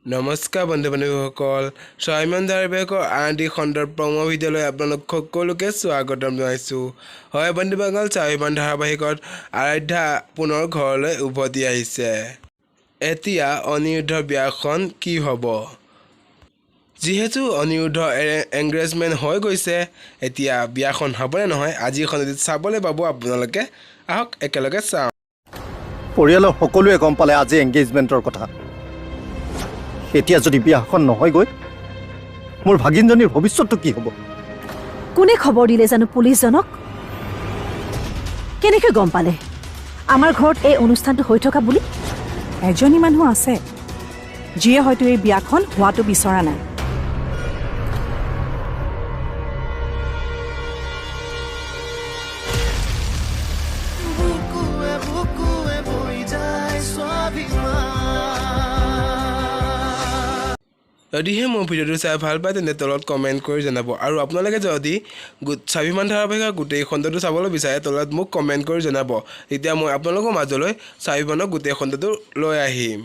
নমস্কাৰ বন্ধু-বান্ধৱীসকল স্বাভিমান ধাৰাবাহিকৰ আদি খণ্ডৰ প্ৰমো ভিডিঅ'লৈ আপোনালোক সকলোকে স্বাগতম জনাইছোঁ। হয় বন্ধুসকল, স্বাভিমান ধাৰাবাহিকত আৰাধ্যা পুনৰ ঘৰলৈ উভতি আহিছে। এতিয়া অনিৰুদ্ধৰ বিয়াখন কি হ'ব? যিহেতু অনিৰুদ্ধৰ এংগেজমেণ্ট হৈ গৈছে, এতিয়া বিয়াখন হ'বনে নহয় আজিৰ খণ্ডত চাবলৈ পাব আপোনালোকে। আহক একেলগে চাওঁ। পৰিয়ালৰ সকলোৱে গম পালে আজি এংগেজমেণ্টৰ কথা। এতিয়া যদি বিয়াখন নহয়গৈ, মোৰ ভাগিনজনীৰ ভৱিষ্যতটো কি হ'ব? কোনে খবৰ দিলে জানো পুলিচজনক? কেনেকৈ গম পালে আমাৰ ঘৰত এই অনুষ্ঠানটো হৈ থকা বুলি? এজনী মানুহ আছে যিয়ে হয়তো এই বিয়াখন হোৱাটো বিচৰা নাই। যদিহে মোৰ ভিডিঅ'টো চাই ভাল পায় তেন্তে তলত কমেণ্ট কৰি জনাব, আৰু আপোনালোকে যদি স্বাভিমান ধাৰাবাহিকৰ গোটেই খণ্ডটো চাবলৈ বিচাৰে তলত মোক কমেণ্ট কৰি জনাব, তেতিয়া মই আপোনালোকৰ মাজলৈ স্বাভিমানৰ গোটেই খণ্ডটো লৈ আহিম।